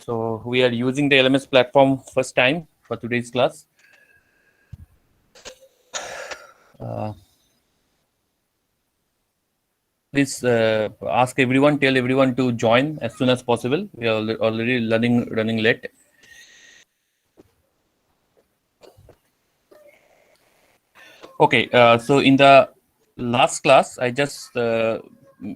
So we are using the LMS platform first time for today's class. Please ask everyone, tell everyone to join as soon as possible. We are already running late. Okay, so in the last class, I just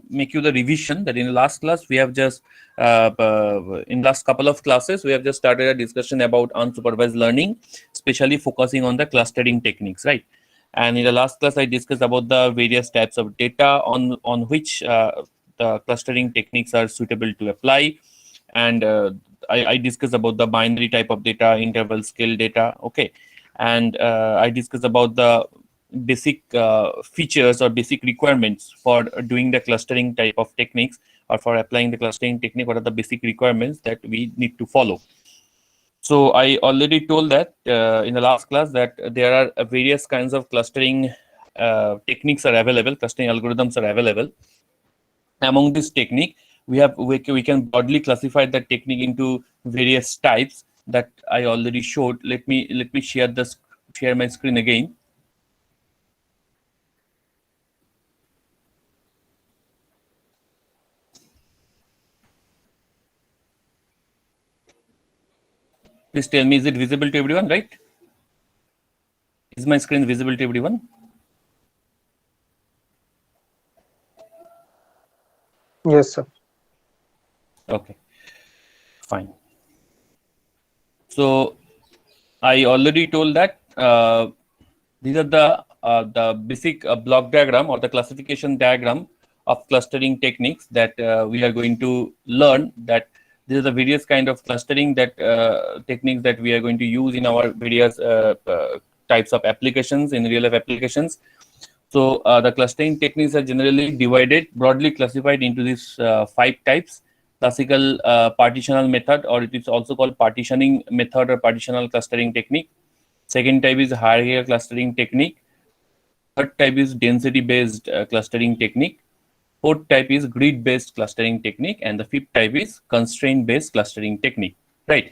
make you the revision that in the last class we have just in last couple of classes we have just started a discussion about unsupervised learning, especially focusing on the clustering techniques, right? And in the last class, I discussed about the various types of data on which the clustering techniques are suitable to apply, and I discussed about the binary type of data, interval scale data, okay, and I discussed about the basic features or basic requirements for doing the clustering type of techniques or for applying the clustering technique. What are the basic requirements that we need to follow? So I already told that in the last class that there are various kinds of clustering techniques are available, clustering algorithms are available. Among this technique, we can broadly classify that technique into various types that I already showed. Let me share my screen again. Please tell me, is it visible to everyone, right? Is my screen visible to everyone? Yes, sir. Okay, fine. So I already told that these are the basic block diagram or the classification diagram of clustering techniques that we are going to learn. That these are the various kind of clustering that techniques that we are going to use in our various types of applications, in real life applications. So the clustering techniques are generally divided, broadly classified into these 5 types. Classical partitional method, or it is also called partitioning method or partitional clustering technique. Second type is hierarchical clustering technique. Third type is density based clustering technique. Fourth type is grid based clustering technique, and the fifth type is constraint based clustering technique, right?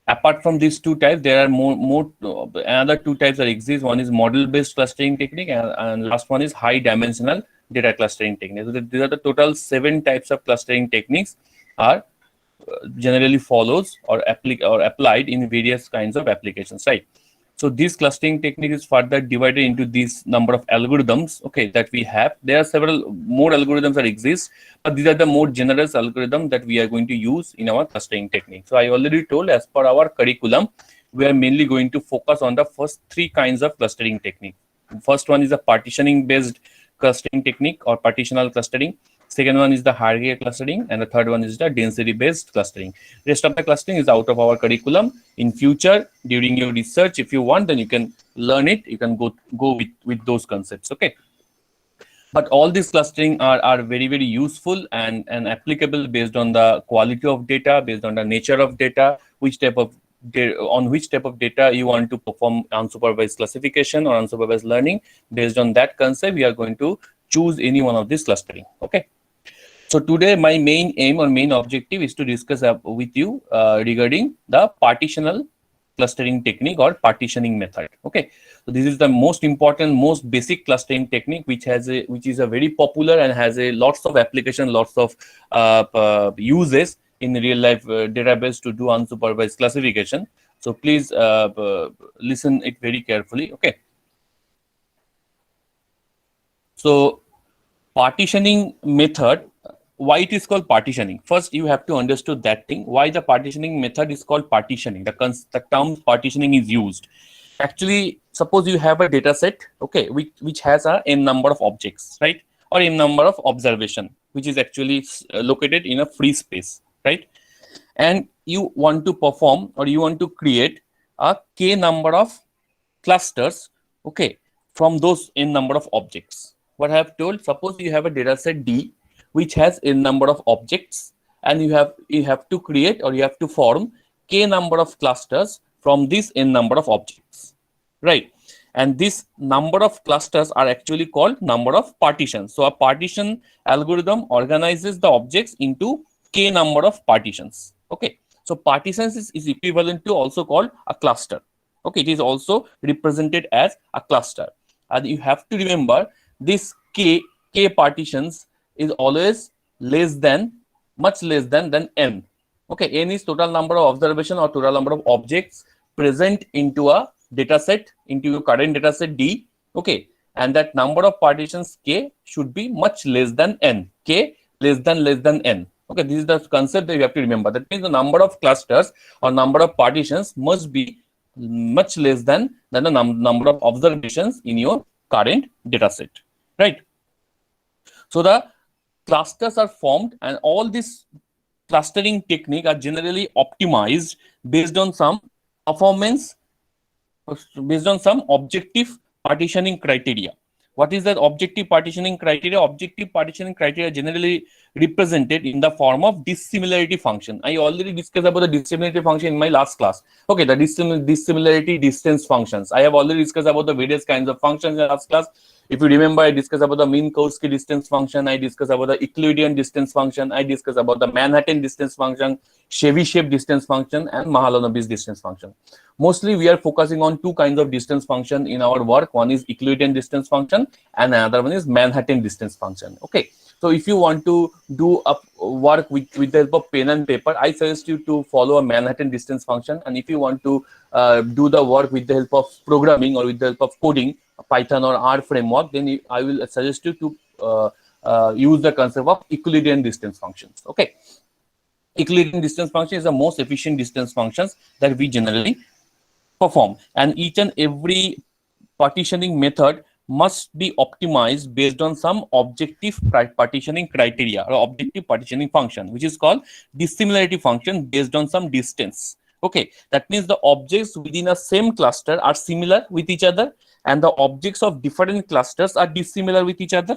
Apart from these 2 types, there are more another 2 types that exist. One is model based clustering technique, and last one is high dimensional data clustering technique. So these are the total 7 types of clustering techniques are generally follows or applied in various kinds of applications, right? So this clustering technique is further divided into this number of algorithms, okay, that we have. There are several more algorithms that exist, but these are the more generous algorithms that we are going to use in our clustering technique. So I already told, as per our curriculum, we are mainly going to focus on the first 3 kinds of clustering technique. First one is a partitioning based clustering technique or partitional clustering. Second one is the hierarchical clustering, and the third one is the density based clustering. Rest of the clustering is out of our curriculum. In future, during your research, if you want, then you can learn it. You can go with those concepts, okay? But all these clustering are very useful and applicable based on the quality of data, based on the nature of data, which type of data you want to perform unsupervised classification or unsupervised learning. Based on that concept, we are going to choose any one of these clustering, okay? So today my main aim or main objective is to discuss with you regarding the partitional clustering technique or partitioning method, okay? So this is the most important, most basic clustering technique, which is a very popular and has a lots of application, lots of uses in real life database to do unsupervised classification. So please listen it very carefully, okay? So partitioning method, why it is called partitioning? First, you have to understand that thing, why the partitioning method is called partitioning. The term partitioning is used. Actually, suppose you have a data set, okay, which has a n number of objects, right? Or n number of observation, which is actually located in a free space, right? And you want to perform or you want to create a k number of clusters, okay, from those n number of objects. What I have told, suppose you have a data set D which has n number of objects, and you have to create or you have to form k number of clusters from this n number of objects, right? And this number of clusters are actually called number of partitions. So a partition algorithm organizes the objects into k number of partitions, okay? So partitions is equivalent to also called a cluster. Okay, it is also represented as a cluster. And you have to remember this k partitions is always less than, much less than n. Okay, n is total number of observation or total number of objects present into a data set, into your current data set D. Okay, and that number of partitions k should be much less than n. K less than n. Okay, this is the concept that you have to remember. That means the number of clusters or number of partitions must be much less than the number of observations in your current data set, right? So the clusters are formed, and all these clustering technique are generally optimized based on some performance, based on some objective partitioning criteria. What is that objective partitioning criteria? Objective partitioning criteria generally represented in the form of dissimilarity function. I already discussed about the dissimilarity function in my last class. Okay, the dissimilarity distance functions. I have already discussed about the various kinds of functions in the last class. If you remember, I discussed about the Minkowski distance function, I discussed about the Euclidean distance function, I discussed about the Manhattan distance function, Chebyshev distance function, and Mahalanobis distance function. Mostly we are focusing on two kinds of distance function in our work. One is Euclidean distance function and another one is Manhattan distance function. Okay, so if you want to do a work with the help of pen and paper, I suggest you to follow a Manhattan distance function. And if you want to do the work with the help of programming or with the help of coding, Python or R framework, then I will suggest you to use the concept of Euclidean distance functions. Okay, Euclidean distance function is the most efficient distance functions that we generally perform, and each and every partitioning method must be optimized based on some objective partitioning criteria or objective partitioning function, which is called dissimilarity function based on some distance. Okay, that means the objects within a same cluster are similar with each other, and the objects of different clusters are dissimilar with each other.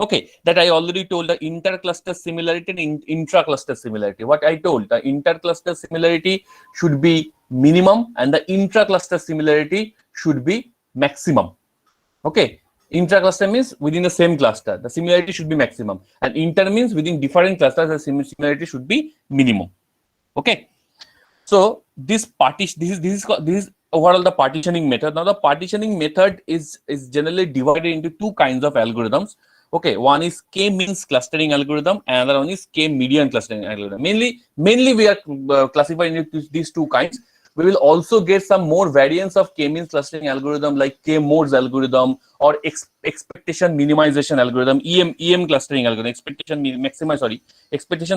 Okay, that I already told, the intercluster similarity and intra-cluster similarity. What I told, the intercluster similarity should be minimum and the intra-cluster similarity should be maximum. Okay, intra-cluster means within the same cluster, the similarity should be maximum, and inter means within different clusters, the similarity should be minimum. Okay, so this is overall the partitioning method. Now the partitioning method is generally divided into two kinds of algorithms. Okay, one is k-means clustering algorithm, and another one is k-median clustering algorithm. Mainly we are classifying into these two kinds. We will also get some more variants of k-means clustering algorithm like k-modes algorithm or expectation minimization algorithm, EM clustering algorithm, expectation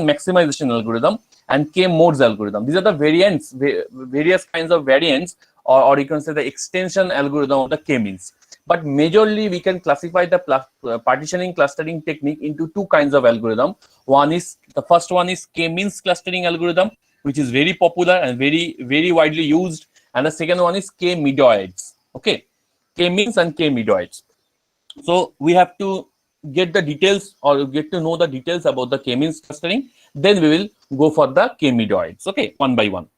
maximization algorithm, and k-modes algorithm. These are the variants, various kinds of variants, or you can say the extension algorithm of the k-means. But majorly we can classify the partitioning clustering technique into two kinds of algorithm. The first one is k-means clustering algorithm, which is very popular and very widely used, and the second one is k-medoids. Okay, k-means and k-medoids. So we have to get the details or get to know the details about the k-means clustering, then we will go for the k-medoids. Okay, one by one.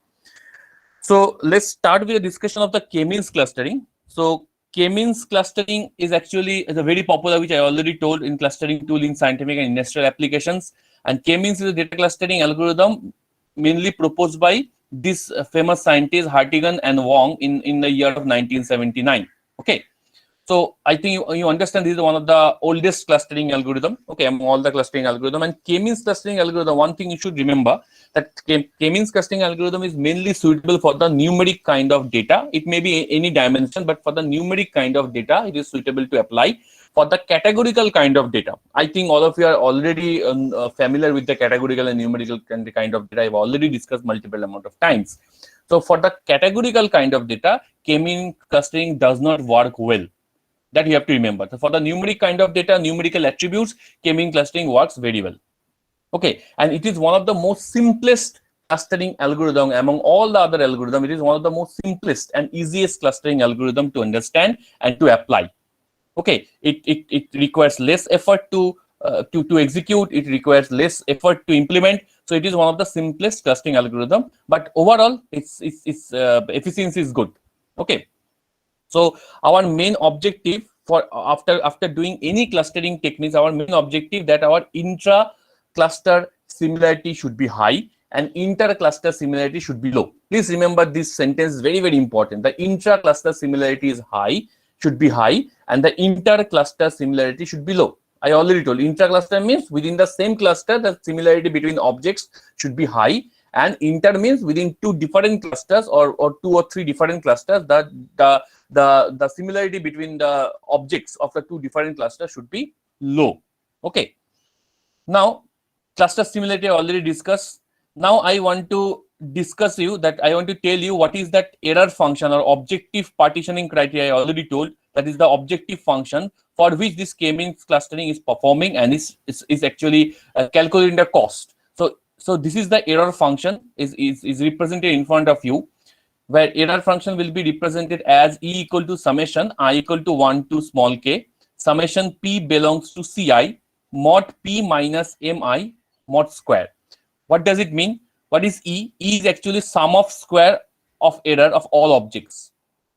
So let's start with a discussion of the k-means clustering. So k-means clustering is actually a very popular, which I already told, in clustering tool in scientific and industrial applications. And k-means is a data clustering algorithm mainly proposed by this famous scientists Hartigan and Wong in the year of 1979. Okay, so I think you understand this is one of the oldest clustering algorithm. Okay, among all the clustering algorithm, and k-means clustering algorithm, one thing you should remember that k-means clustering algorithm is mainly suitable for the numeric kind of data. It may be any dimension, but for the numeric kind of data, it is suitable to apply. For the categorical kind of data, I think all of you are already familiar with the categorical and numerical kind of data. I've already discussed multiple amount of times. So for the categorical kind of data, k-means clustering does not work well. That you have to remember. So for the numeric kind of data, numerical attributes, k-means clustering works very well. Okay, and it is one of the most simplest clustering algorithm among all the other algorithm. It is one of the most simplest and easiest clustering algorithm to understand and to apply. Okay, it requires less effort to execute. It requires less effort to implement. So it is one of the simplest clustering algorithm. But overall, its efficiency is good. Okay, so our main objective for after doing any clustering techniques, our main objective that our intra cluster similarity should be high, and inter-cluster similarity should be low. Please remember this sentence is very, very important. The intra-cluster similarity is high, should be high, and the inter-cluster similarity should be low. I already told you, intra-cluster means within the same cluster, the similarity between objects should be high, and inter means within two different clusters or two or three different clusters, the similarity between the objects of the two different clusters should be low. Okay. Now, cluster similarity I already discussed. Now I want to discuss you that I want to tell you what is that error function or objective partitioning criteria. I already told that is the objective function for which this k-means clustering is performing and is actually calculating the cost. So this is the error function is represented in front of you, where error function will be represented as E equal to summation I equal to 1 to small k, summation P belongs to Ci, mod P minus Mi mod square. What does it mean? What is E? E is actually sum of square of error of all objects.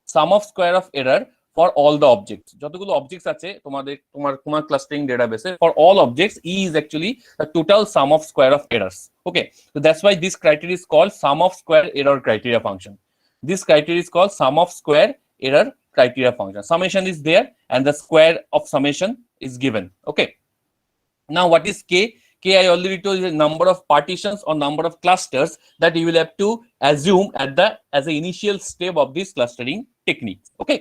Sum of square of error for all the objects. যতগুলো objects আছে তোমার clustering database, for all objects, E is actually the total sum of square of errors. Okay, so that's why this criteria is called sum of square error criteria function. This criteria is called sum of square error criteria function. Summation is there and the square of summation is given. Okay. Now what is K? K I already told you the number of partitions or number of clusters that you will have to assume as the initial step of this clustering technique. Okay.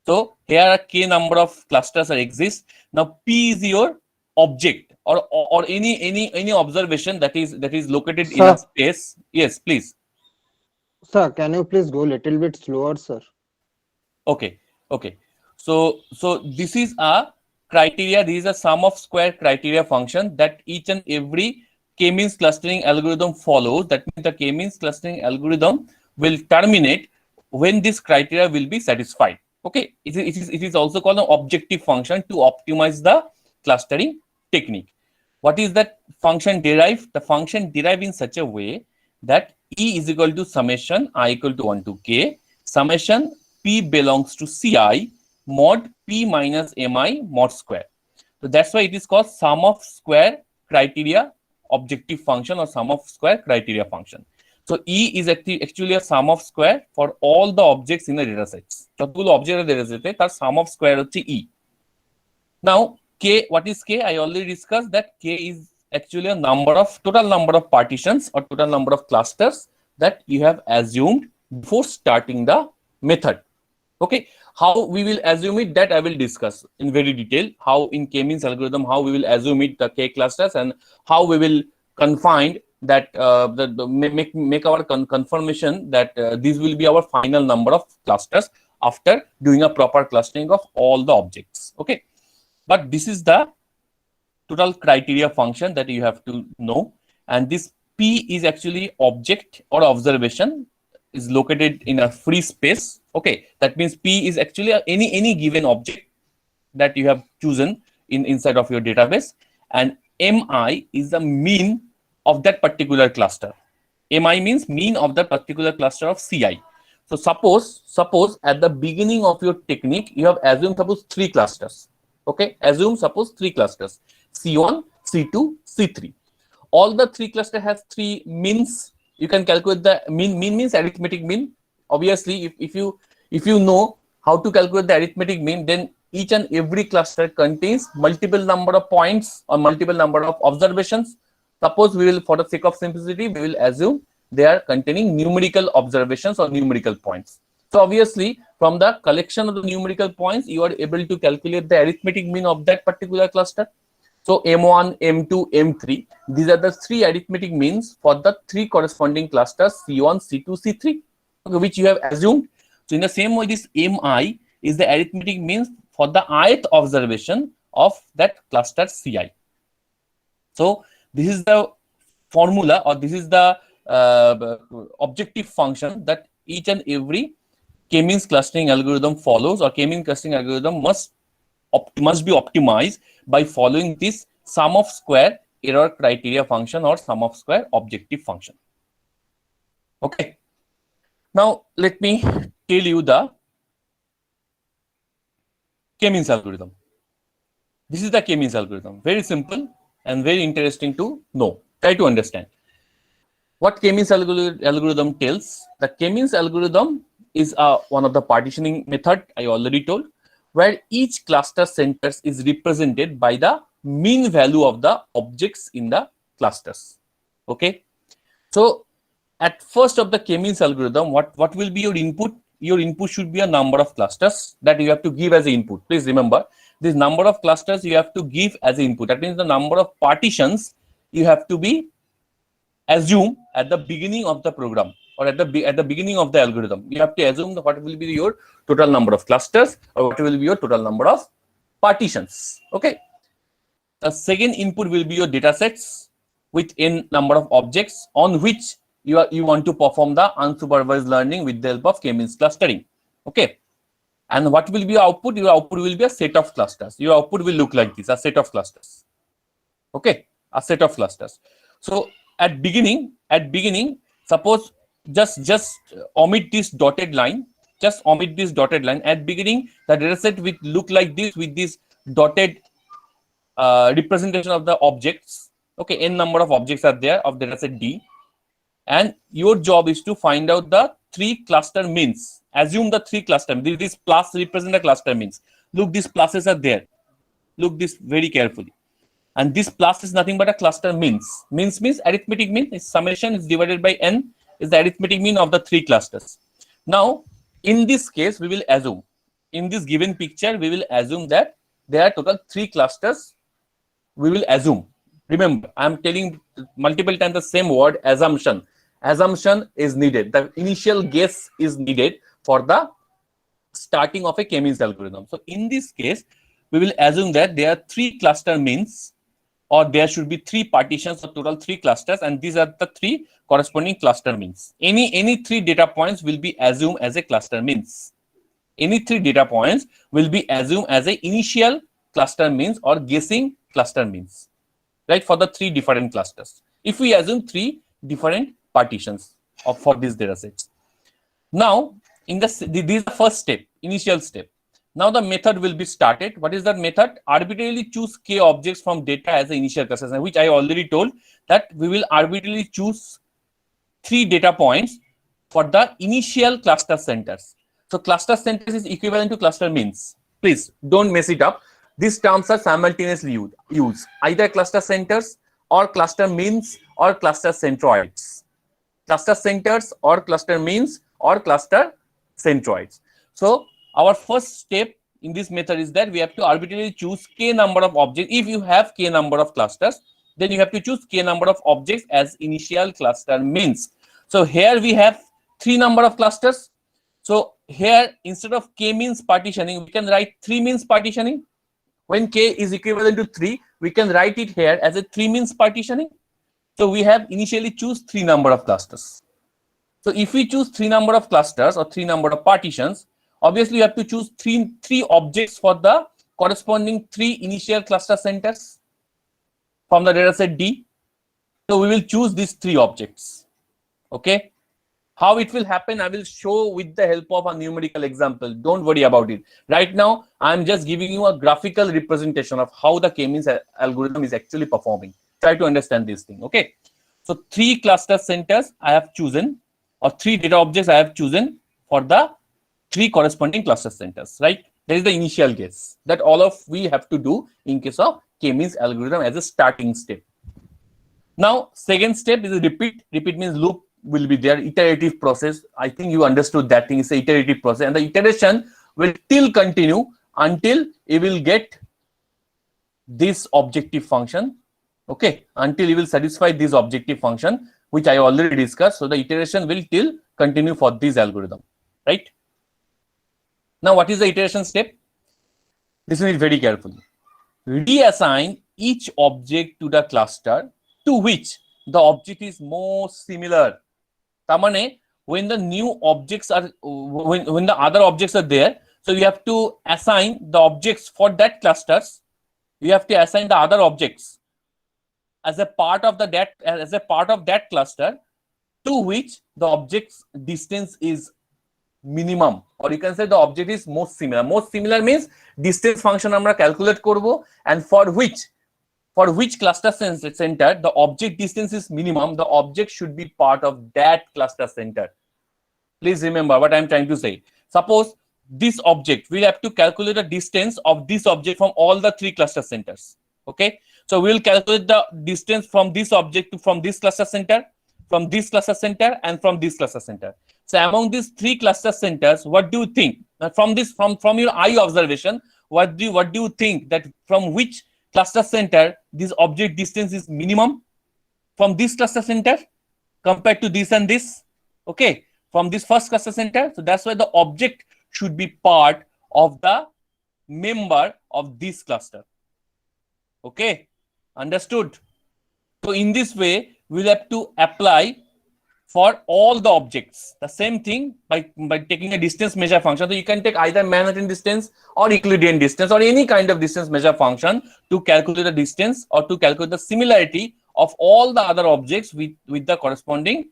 So here are K number of clusters that exist. Now P is your object or any observation that is located in a space. Yes, please. Sir, can you please go a little bit slower, sir? Okay. So this is a criteria. This is a sum of square criteria function that each and every k-means clustering algorithm follows. That means the k-means clustering algorithm will terminate when this criteria will be satisfied. Okay, it is also called an objective function to optimize the clustering technique. What is that function derived? The function derived in such a way that E is equal to summation I equal to 1 to k, summation P belongs to Ci, mod P minus Mi mod square. So that's why it is called sum of square criteria objective function or sum of square criteria function. So E is actually a sum of square for all the objects in the data sets. যতগুলো object এর data set তার sum of square হচ্ছে E. Now K, what is K? I already discussed that K is actually a total number of partitions or total number of clusters that you have assumed before starting the method. Okay, how we will assume it, that I will discuss in very detail. How in k-means algorithm, how we will assume it the K clusters and how we will confine that make our confirmation that this will be our final number of clusters after doing a proper clustering of all the objects. Okay, but this is the total criteria function that you have to know, and this P is actually object or observation is located in a free space. Okay, that means P is actually any given object that you have chosen inside of your database, and Mi is the mean of that particular cluster. Mi means mean of that particular cluster of Ci. So suppose at the beginning of your technique you have assumed suppose 3 clusters. Okay, assume suppose 3 clusters, C1, C2, C3. All the 3 cluster has 3 means. You can calculate the mean. Mean means arithmetic mean. Obviously, if you know how to calculate the arithmetic mean, then each and every cluster contains multiple number of points or multiple number of observations. Suppose we will, for the sake of simplicity, we will assume they are containing numerical observations or numerical points. So obviously, from the collection of the numerical points, you are able to calculate the arithmetic mean of that particular cluster. So M1, M2, M3, these are the 3 arithmetic means for the 3 corresponding clusters C1, C2, C3, okay, which you have assumed. So in the same way, this Mi is the arithmetic means for the ith observation of that cluster Ci. So this is the formula or this is the objective function that each and every k-means clustering algorithm follows, or k-means clustering algorithm must be optimized by following this sum of square error criteria function or sum of square objective function. Okay, now let me tell you the k-means algorithm. This is the k-means algorithm. Very simple and very interesting to know. Try to understand. What K-means algorithm tells? The K-means algorithm is one of the partitioning method I already told, where each cluster centers is represented by the mean value of the objects in the clusters. Okay, so at first of the K-means algorithm, what will be your input? Your input should be a number of clusters that you have to give as an input. Please remember, this number of clusters you have to give as an input. That means the number of partitions you have to be assume at the beginning of the program, or at the beginning of the algorithm. You have to assume what will be your total number of clusters, or what will be your total number of partitions. Okay, the second input will be your data sets with n number of objects on which you want to perform the unsupervised learning with the help of K-means clustering. Okay, and what will be your output? Your output will be a set of clusters. Your output will look like this, a set of clusters. Okay, a set of clusters. So at beginning, suppose just omit this dotted line. Just omit this dotted line. At beginning, the data set will look like this with this dotted representation of the objects. Okay, n number of objects are there of data set D, and your job is to find out the 3 cluster means. Assume the 3 cluster. This plus represent the cluster means. Look, these pluses are there. Look this very carefully. And this plus is nothing but a cluster means. Means means arithmetic mean. Its summation is divided by n is the arithmetic mean of the 3 clusters. Now, in this case, we will assume, in this given picture, we will assume that there are total 3 clusters. We will assume. Remember, I am telling multiple times the same word, assumption. Assumption is needed. The initial guess is needed for the starting of a K-means algorithm. So in this case, we will assume that there are 3 cluster means, or there should be 3 partitions of total 3 clusters, and these are the 3 corresponding cluster means. Any 3 data points will be assumed as a cluster means. Any 3 data points will be assumed as a initial cluster means or guessing cluster means, right, for the 3 different clusters. If we assume 3 different partitions for these data sets. Now, this is the first step, initial step. Now the method will be started. What is that method? Arbitrarily choose k objects from data as the initial clusters, which I already told that we will arbitrarily choose 3 data points for the initial cluster centers. So cluster centers is equivalent to cluster means. Please don't mess it up. These terms are simultaneously used, either cluster centers or cluster means or cluster centroids. Cluster centers or cluster means or cluster centroids. So our first step in this method is that we have to arbitrarily choose k number of objects. If you have k number of clusters, then you have to choose k number of objects as initial cluster means. So here we have 3 number of clusters. So here, instead of k means partitioning, we can write 3 means partitioning. When k is equivalent to 3, we can write it here as a 3 means partitioning. So we have initially choose 3 number of clusters. So if we choose 3 number of clusters or 3 number of partitions, obviously you have to choose three objects for the corresponding 3 initial cluster centers from the data set D. So we will choose these 3 objects. Okay. How it will happen, I will show with the help of a numerical example. Don't worry about it. Right now, I'm just giving you a graphical representation of how the K-means algorithm is actually performing. Try to understand this thing. Okay. So 3 cluster centers I have chosen, or 3 data objects I have chosen for the 3 corresponding cluster centers, right? That is the initial guess that all of we have to do in case of K-means algorithm as a starting step. Now, second step is a repeat. Repeat means loop will be there, iterative process. I think you understood that thing. It's an iterative process, and the iteration will still continue until you will get this objective function. Okay, until you will satisfy this objective function, which I already discussed. So the iteration will still continue for this algorithm, right? Now, what is the iteration step? Listen to it very carefully. Reassign each object to the cluster to which the object is most similar. Tamane, when the new objects are, when the other objects are there, so you have to assign the objects for that clusters. You have to assign the other objects as a part of that cluster to which the object's distance is minimum, or you can say the object is most similar. Most similar means distance function আমরা calculate করব, and for which for which cluster center the object distance is minimum, the object should be part of that cluster center. Please remember what I'm trying to say. Suppose this object, we have to calculate the distance of this object from all the three cluster centers. Okay, so we'll calculate the distance from this object to from this cluster center, from this cluster center, and from this cluster center. So among these three cluster centers, what do you think? From this, from your eye observation, what do you think that from which cluster center this object distance is minimum? From this cluster center compared to this and this. Okay, from this first cluster center. So that's why the object should be part of the member of this cluster. Okay, understood? So in this way, we'll have to apply for all the objects the same thing by taking a distance measure function. So you can take either Manhattan distance or Euclidean distance or any kind of distance measure function to calculate the distance or to calculate the similarity of all the other objects with the corresponding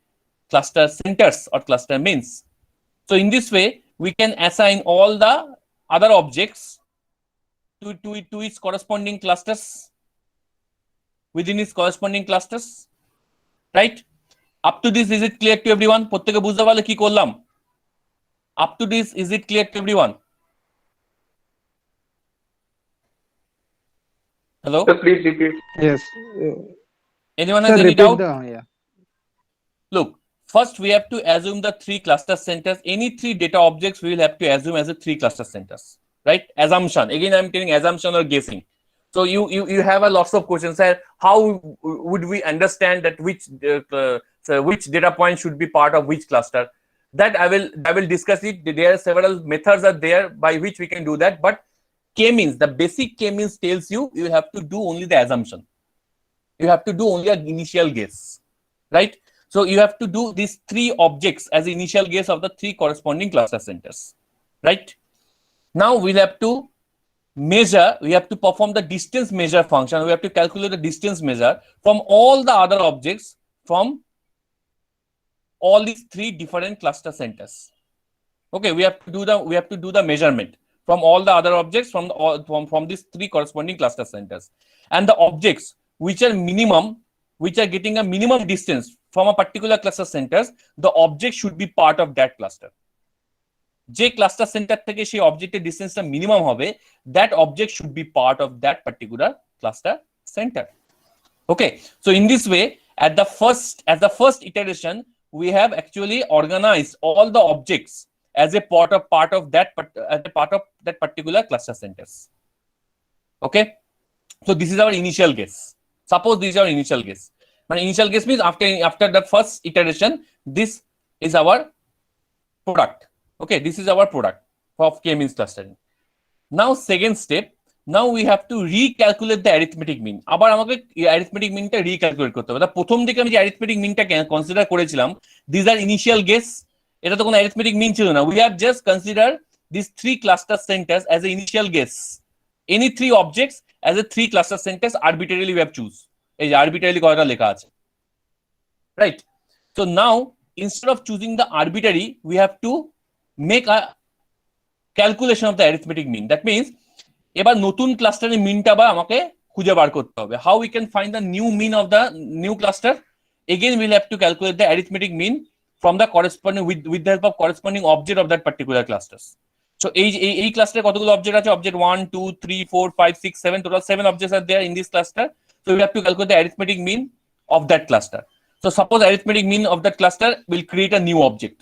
cluster centers or cluster means. So in this way, we can assign all the other objects to its corresponding clusters, within its corresponding clusters, right? Up to this, is it clear to everyone? প্রত্যেকে বুঝতে পারলে কি করলাম? Up to this, is it clear to everyone? Hello? Sir, please repeat. Yes. Anyone Sir, has any repeat doubt? yeah. Look, first we have to assume the three cluster centers. Any three data objects we will have to assume as a three cluster centers, right? Assumption. Again, I'm telling assumption or guessing. So you have a lots of questions. Sir, how would we understand that which data point should be part of which cluster? That I will discuss it. There are several methods are there by which we can do that. But k-means, the basic k-means tells you have to do only the assumption. You have to do only an initial guess, right? So you have to do these three objects as initial guess of the three corresponding cluster centers, right? Now we'll have to measure, we have to perform the distance measure function. We have to calculate the distance measure from all the other objects from all these three different cluster centers. Okay, we have to do the measurement from all the other objects from these three corresponding cluster centers, and the objects which are minimum, which are getting a minimum distance from a particular cluster centers, the object should be part of that cluster. যে cluster centre থেকে সেই অবজেক্টের ডিসটেন্সটা minimum হবে, that object should be part of that particular cluster center. Okay, so in this way, at the first iteration, we have actually organized all the objects as a part of that particular cluster centers. Okay, so this is our initial guess. Suppose this is our initial guess. My initial guess means after the first iteration, this is our product. Okay, this is our product of k-means clustering. Now second step, now we have to recalculate the arithmetic mean. আবার আমাকে arithmetic mean টা recalculate করতে হবে। প্রথম দিকে আমি যে arithmetic mean টা কনসিডার করেছিলাম, these are initial guess, এটা তো কোনো arithmetic mean ছিল না। We have just considered these three cluster centers as an initial guess. Any three objects as a three cluster centers arbitrarily we have choose. এই যে arbitrarily কয়টা লেখা আছে, right? So now instead of choosing the arbitrary, we have to make a calculation of the arithmetic mean. That means এবার নতুন ক্লাস্টারের মিনটা বা আমাকে খুঁজে বার করতে হবে. How we can find the new mean of the new cluster? Again, we'll have to calculate the arithmetic mean from the corresponding with the help of corresponding object of that particular clusters. So এই ক্লাস্টারে কতগুলো object আছে? Object 1, 2, 3, 4, 5, 6, 7, total 7 objects are there in this cluster. So we have to calculate the arithmetic mean of that cluster. So suppose arithmetic mean of that cluster will create a new object.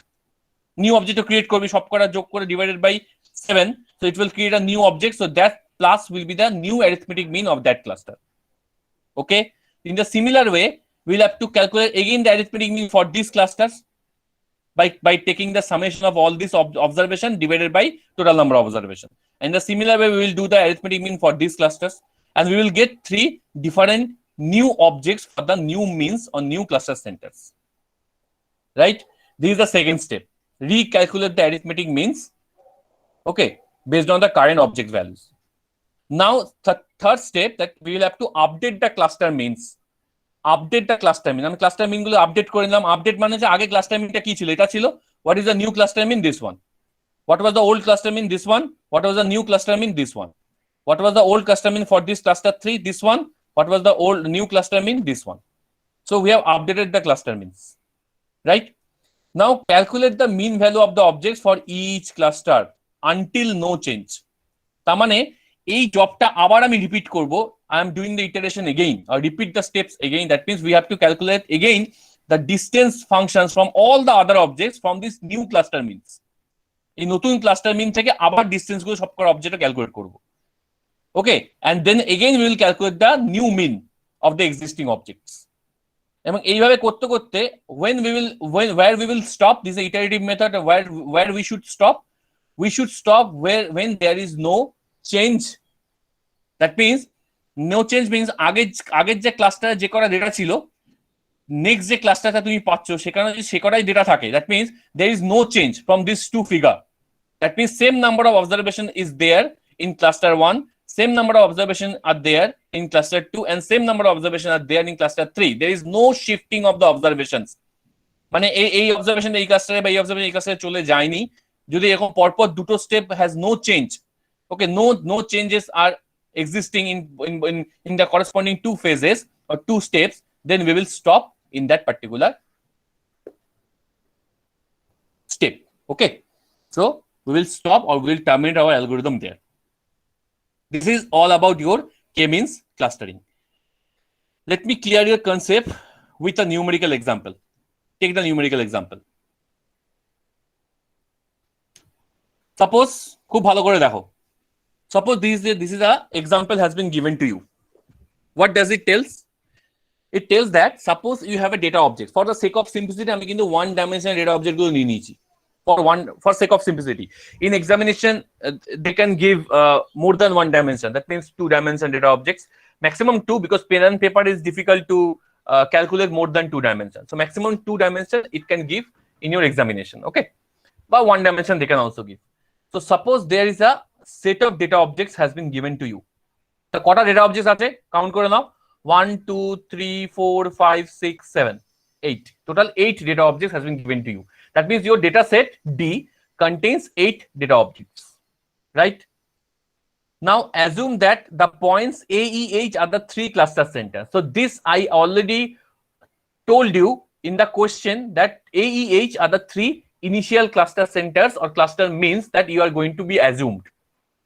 New object to create করবে, সব করা যোগ করে divided by 7, so it will create a new object. So that plus will be the new arithmetic mean of that cluster. Okay, in the similar way, we'll have to calculate again the arithmetic mean for these clusters by taking the summation of all this observation divided by total number of observation. And the similar way, we will do the arithmetic mean for these clusters, and we will get three different new objects for the new means or new cluster centers, right? This is the second step. Recalculate the arithmetic means, okay, based on the current object values. Now third step, that we will have to update the cluster means. Update the cluster mean. আমি cluster mean গুলো update করে নিলাম। Update মানে হচ্ছে আগে cluster meanটা কি ছিল? এটা ছিল। What is the new cluster mean? This one. What was the old cluster mean? This one. What was the new cluster mean? This one. What was the old cluster mean for this cluster 3? This one. What was the old new cluster mean? This one. So we have updated the cluster means, right? Now calculate the mean value of the objects for each cluster until no change. তার মানে এই জবটা আবার আমি repeat করব. I am doing the iteration again or repeat the steps again. That means we have to calculate again the distance functions from all the other objects from this new cluster means. এই নতুন cluster মিন থেকে আবার distance গুলো সব কটা অবজেক্টে calculate করব. ওকে, and then again we will calculate the new mean of the existing objects. এবং এইভাবে করতে করতে where we will stop this iterative method, where we should stop when there is no change. That means no change means আগের যে ক্লাস্টারে যে কটা data ছিল next যে ক্লাস্টারটা তুমি পাচ্ছ সেখানে যদি সে কটাই ডেটা থাকে, that means there is no change from these two figure. That means same number of observation is there in cluster 1, same number of observation are there in cluster 2, and same number of observation are there in cluster 3. There is no shifting of the observations. মানে এই observation এই ক্লাস্টারে বা এই observation এই ক্লাস্টারে চলে যায়নি যদি এরকম পরপর দুটো step has no change. Okay, no changes are existing in the corresponding two phases or two steps, then we will stop in that particular step. Okay, so we will stop or we will terminate our algorithm there. This is all about your k-means clustering. Let me clear your concept with a numerical example. Take the numerical example. Suppose খুব ভালো করে দেখো. Suppose this is a example has been given to you. What does it tells? It tells that suppose you have a data object. For the sake of simplicity, আমি কিন্তু one dimensional data object গুলো নিয়ে নিয়েছি. For sake of simplicity. In examination, they can give more than one dimension. That means 2-dimensional data objects. Maximum 2 because pen and paper is difficult to calculate more than 2 dimensions. So maximum 2 dimension it can give in your examination. Okay, but 1 dimension they can also give. So suppose there is a set of data objects has been given to you. So কটা data objects আছে count করে নাও. 1 2 3 4 5 6 7 8. Total 8 data objects has been given to you. That means your data set D contains 8 data objects, right? Now assume that the points A, E, H are the 3 cluster centers. So this I already told you in the question that A, E, H are the 3 initial cluster centers or cluster means that you are going to be assumed,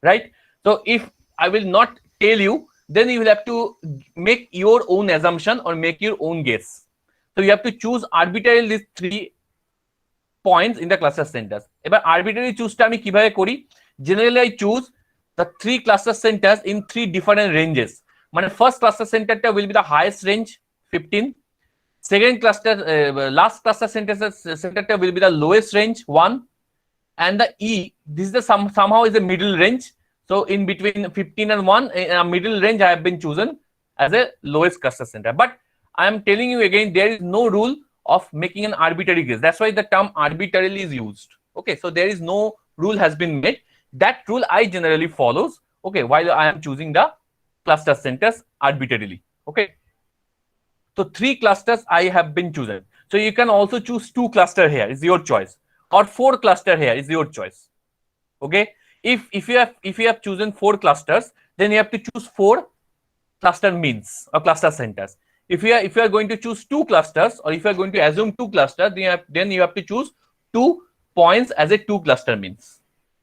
right? So if I will not tell you, then you will have to make your own assumption or make your own guess. So you have to choose arbitrarily these 3 points in the cluster centers. এবার arbitrary choose টা আমি কিভাবে করি? Generally I choose the 3 cluster centers in 3 different ranges. মানে first cluster center টা will be the highest range 15. Second cluster last cluster center টা will be the lowest range 1, and the E this is the somehow is a middle range. So in between 15 and 1 a middle range I have been chosen as a lowest cluster center. But I am telling you again, there is no rule of making an arbitrary guess. That's why the term arbitrarily is used. Okay, so there is no rule has been made. That rule I generally follows. Okay, while I am choosing the cluster centers arbitrarily. Okay, so 3 clusters I have been chosen. So you can also choose 2 cluster here. It's your choice, or 4 cluster here is your choice. Okay, if you have chosen 4 clusters, then you have to choose 4 cluster means or cluster centers. If you are going to choose 2 clusters, or if you are going to assume 2 clusters, then you have to choose 2 points as a 2 cluster means.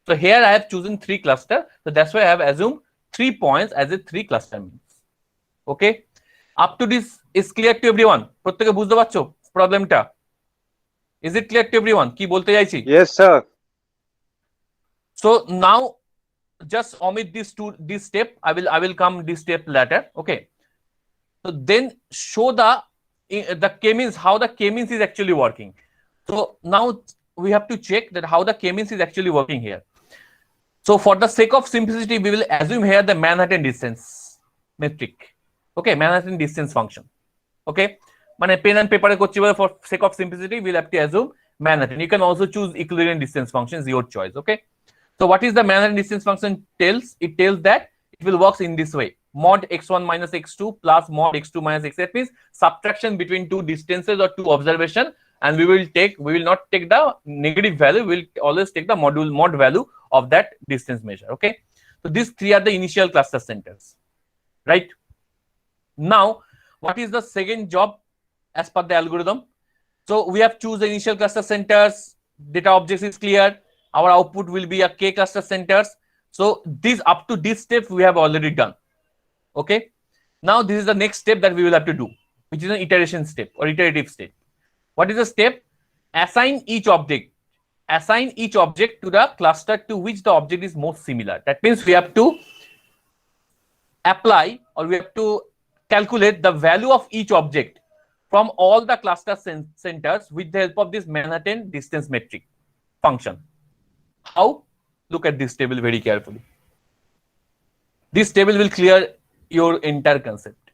So here I have chosen 3 cluster, so that's why I have assumed 3 points as a 3 cluster means. Okay, up to this is clear to everyone? প্রত্যেকে বুঝতে পারছো প্রবলেমটা? Is it clear to everyone? কি বলতে চাইছি? Yes, sir. So now just omit this step. I will come this step later. Okay. So then show the k-means, how the k-means is actually working. So now we have to check that how the k-means is actually working here. So for the sake of simplicity, we will assume here the Manhattan distance metric. Okay, Manhattan distance function. Okay, মানে pen and paper করছি বলে for sake of simplicity we'll have to assume Manhattan. You can also choose Euclidean distance function, is your choice. Okay, so what is the Manhattan distance function tells? It tells that it will work in this way: mod x1 minus x2 plus mod x2 minus x. That means subtraction between 2 distances or 2 observation, and we will not take the negative value. We will always take the mod value of that distance measure. Okay, so these 3 are the initial cluster centers, right? Now, what is the second job as per the algorithm? So we have choose the initial cluster centers, data objects is clear, our output will be a k cluster centers. So this up to this step we have already done. Okay. Now this is the next step that we will have to do, which is an iteration step or iterative step. What is the step? Assign each object to the cluster to which the object is most similar. That means we have to apply or we have to calculate the value of each object from all the cluster centers with the help of this Manhattan distance metric function. How? Look at this table very carefully. This table will clear your entire concept.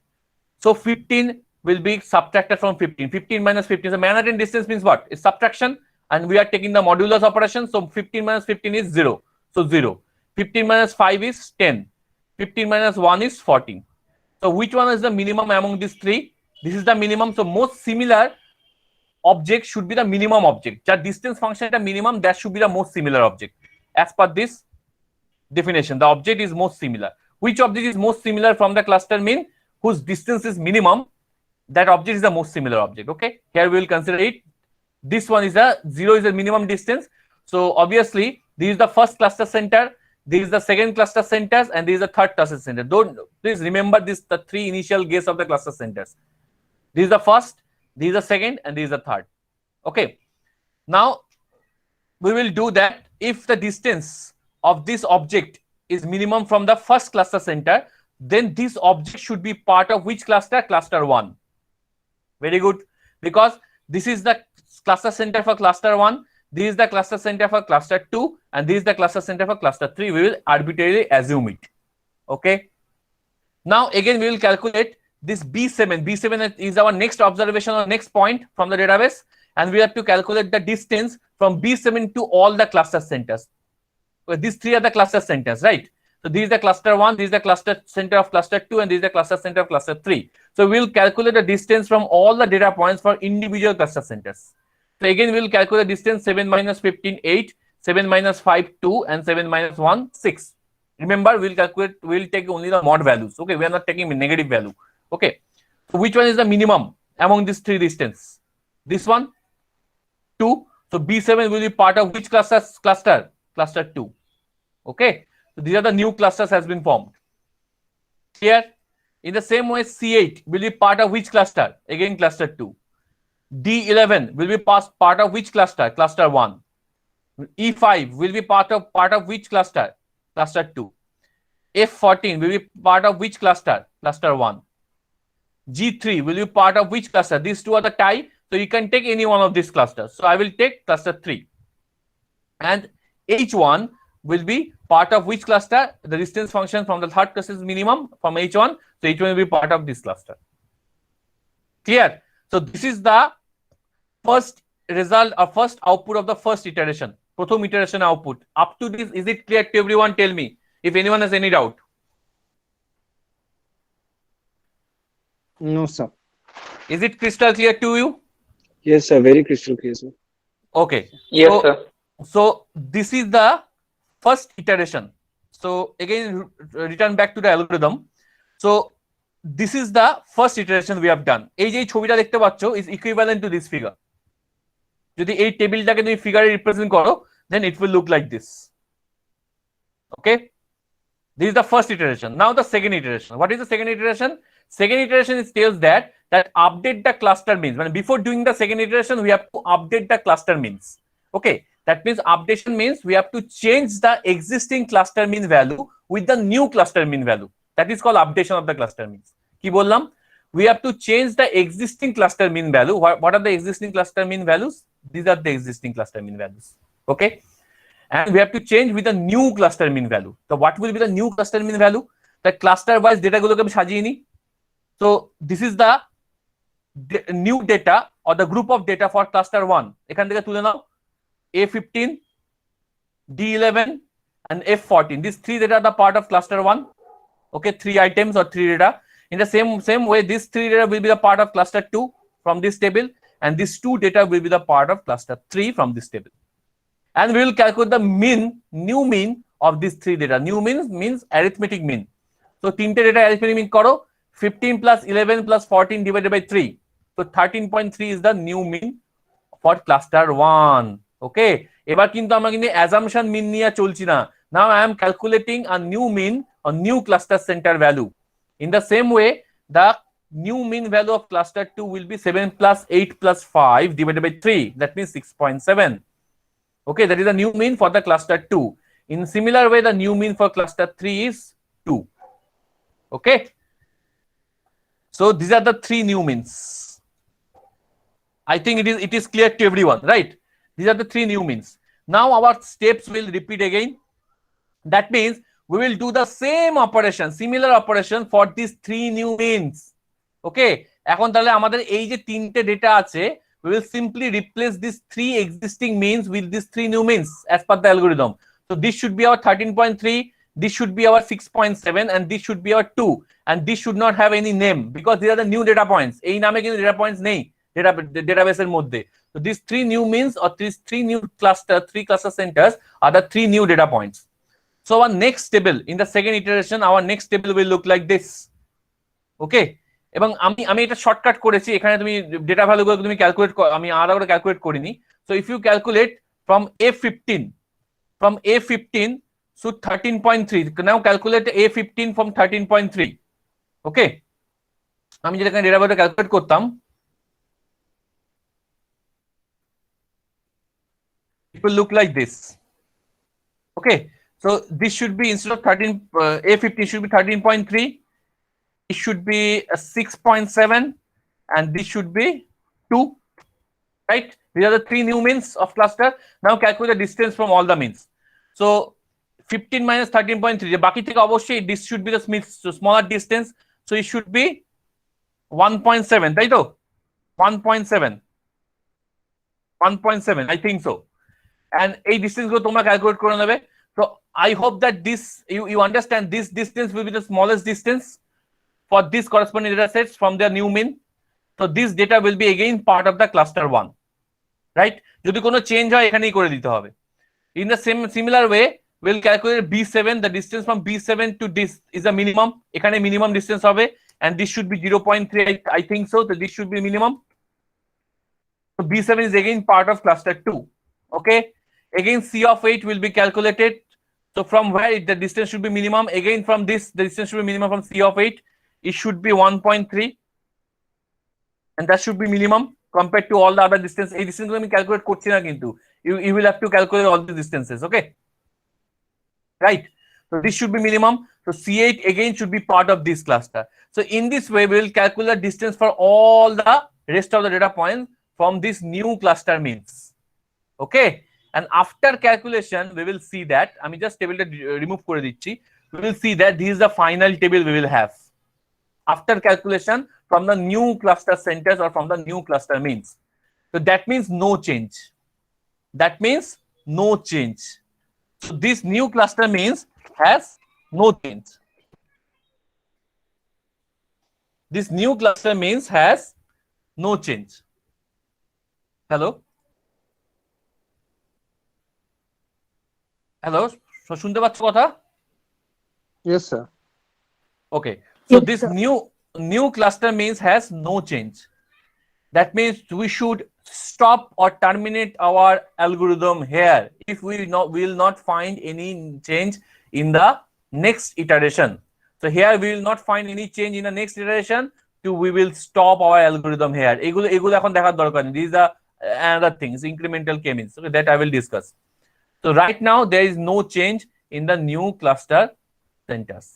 So 15 will be subtracted from 15. 15 minus 15. So Manhattan distance means what? It's subtraction, and we are taking the modulus operation. So 15 minus 15 is 0. So 0. 15 minus 5 is 10. 15 minus 1 is 14. So which one is the minimum among these three? This is the minimum. So most similar object should be the minimum object. The distance function at a minimum, that should be the most similar object. As per this definition, the object is most similar. Which object is most similar from the cluster mean? Whose distance is minimum, that object is the most similar object. Okay, here we will consider it. This one is a 0 is the minimum distance. So obviously this is the first cluster center, this is the second cluster centers, and this is the third cluster center. Don't please remember this, the three initial guess of the cluster centers. This is the first, this is the second, and this is the third. Okay, now we will do that if the distance of this object is minimum from the first cluster center, then this object should be part of which cluster? Cluster 1. Very good, because this is the cluster center for cluster 1, this is the cluster center for cluster 2, and this is the cluster center for cluster 3. We will arbitrarily assume it. Okay, now again we will calculate this B7. B7 is our next observation or next point from the database, and we have to calculate the distance from B7 to all the cluster centers. Well, these three are the cluster centers, right? So this is the cluster 1, this is the cluster center of cluster 2, and this is the cluster center of cluster 3. So we will calculate the distance from all the data points for individual cluster centers. So again we will calculate distance. 7 minus 15 8, 7 minus 5 2, and 7 minus 1 6. Remember, we will calculate, we will take only the mod values. Okay, we are not taking negative value. Okay, so which one is the minimum among these three distance? This one, 2. So B7 will be part of which cluster? Cluster 2. Okay, so these are the new clusters has been formed. Here, in the same way, C8 will be part of which cluster? Again, cluster 2. D11 will be part of which cluster? Cluster 1. E5 will be part of which cluster? Cluster 2. F14 will be part of which cluster? Cluster 1. G3 will be part of which cluster? These two are the tie, so you can take any one of these clusters. So I will take cluster 3. And H1 will be part of which cluster? The distance function from the third cluster is minimum from H1. So H1 will be part of this cluster. Clear? So this is the first result or first output of the first iteration. Prothom iteration output. Up to this, is it clear to everyone? Tell me if anyone has any doubt. No, sir. Is it crystal clear to you? Yes, sir. Very crystal clear, sir. Okay. Yes, so, sir. So this is the first iteration. So again, return back to the algorithm. So this is the first iteration we have done. এই যে ছবিটা দেখতে পাচ্ছ is equivalent to this figure. যদি এই টেবিলটাকে তুমি ফিগারে represent করো, then it will look like this. Okay, this is the first iteration. Now the second iteration. What is the second iteration? Second iteration is tells that update the cluster means. When before doing the second iteration, we have to update the cluster means. Okay, that means updation means we have to change the existing cluster mean value with the new cluster mean value. That is called updation of the cluster means. Ki bollam? We have to change the existing cluster mean value. What are the existing cluster mean values? These are the existing cluster mean values. Okay, and we have to change with the new cluster mean value. So what will be the new cluster mean value? The cluster wise data gulo ke sajiye ni. So this is the new data or the group of data for cluster 1. এখান থেকে তুলে নাও A15, D11 and F14. These three data are the part of cluster 1. Okay, 3 items or 3 data. In the same way, these 3 data will be the part of cluster 2 from this table, and these 2 data will be the part of cluster 3 from this table. And we will calculate the new mean of these 3 data. New means arithmetic mean. So 3 data arithmetic mean karo. 15 plus 11 plus 14 divided by 3. So 13.3 is the new mean for cluster 1. Okay, এবার কিন্তু আমরা কিন্তু assumption mean নিয়ে চলছি না. Now I am calculating a new mean, a new cluster center value. In the same way, the new mean value of cluster 2 will be 7 plus 8 plus 5 divided by 3. That means 6.7. Okay, that is the new mean for the cluster 2. In similar way, the new mean for cluster 3 is 2. Okay, so these are the three new means. I think it is clear to everyone, right? These are the three new means. Now our steps will repeat again. That means we will do the same operation, similar operation for these three new means. Okay, এখন তাহলে আমাদের এই যে তিনটে data আছে, we will simply replace these three existing means with these three new means as per the algorithm. So this should be our 13.3, this should be our 6.7, and this should be our 2, and this should not have any name because these are the new data points. এই নামে কিন্তু data points নেই ডেটাবেসের মধ্যে. So these three new means or these three cluster centers are the three new data points. So our next table in the second iteration, our next table will look like this. Okay, এবং আমি এটা shortcut করেছি, এখানে তুমি data ভ্যালুগুলো তুমি calculate আমি আলাদা করে ক্যালকুলেট করিনি. So if you calculate from A15 to 13.3, now calculate A15 from 13.3. Okay, আমি যেটা এখানে ডেটা ভ্যালু ক্যালকুলেট করতাম, it will look like this. Okay, so this should be instead of 13 A15 should be 13.3, it should be 6.7, and this should be 2, right? These are the three new means of cluster. Now calculate the distance from all the means. So 15 minus 13.3, বাকি থেকে অবশ্যই this should be the smaller distance, so it should be 1.7, তাই তো? 1.7 I think so. And এই distance গুলো তোমরা calculate করে নেবে. So I hope that this you understand this distance will be the smallest distance for this corresponding data sets from their new mean. So this data will be again part of the cluster 1, right? যদি কোনো change হয় এখানেই করে দিতে হবে. In the similar way, we'll calculate B7. The distance from B7 to this is a minimum. এখানে minimum distance হবে, and this should be 0.3. I think so. So this should be minimum. So B7 is again part of cluster 2. Okay. Again, C of 8 will be calculated. So from where the distance should be minimum, again from this, the distance should be minimum from C of 8. It should be 1.3. And that should be minimum compared to all the other distance. A distance we calculate korchi na kintu. You will have to calculate all the distances. Okay. Right. So this should be minimum. So C8 again should be part of this cluster. So in this way, we will calculate distance for all the rest of the data points from this new cluster means. Okay. And after calculation, we will see that, I mean, just table remove kore dicchi. We will see that this is the final table we will have after calculation from the new cluster centers or from the new cluster means. So that means no change. That means no change. So this new cluster means has no change. This new cluster means has no change. Hello? Hello, শুনতে পাচ্ছ কথা? Yes, sir. Okay, so Yes, this sir. new cluster means has no change. That means we should stop or terminate our algorithm here if we will not find any change in the next iteration. So here we will not find any change in the next iteration, so we will stop our algorithm here. এগুলো এখন দেখার দরকার নেই. These are another things, incremental k-means. Okay, that I will discuss. So right now there is no change in the new cluster centers.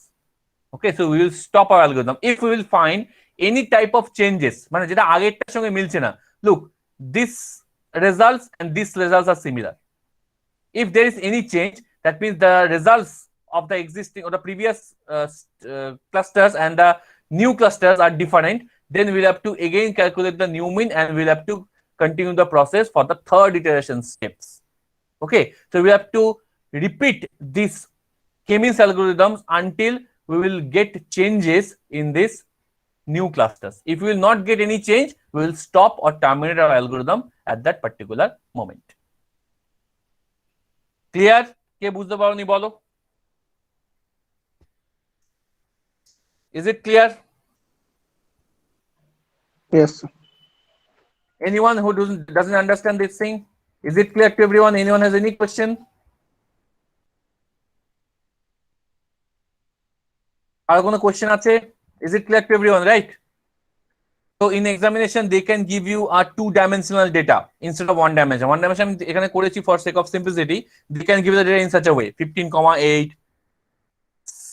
Okay, so we will stop our algorithm. If we will find any type of changes, মানে যেটা আগেরটার সঙ্গে মিলছে না, look, this results and these results are similar. If there is any change, that means the results of the existing or the previous clusters and the new clusters are different, then we'll have to again calculate the new mean and we'll have to continue the process for the third iteration steps. Okay, so we have to repeat this k-means algorithms until we will get changes in this new clusters. If we will not get any change, we will stop or terminate our algorithm at that particular moment. Clear? কে বুঝতে পারোনি বলো? Is it clear? Yes, sir. Anyone who doesn't understand this thing? Is it clear to everyone? Anyone has any question? আর কোনো question আছে? Is it clear to everyone, right? So in examination they can give you a two-dimensional data instead of one dimension. One dimension আমি এখানে করেছি for sake of simplicity. They can give the data in such a way 15,8,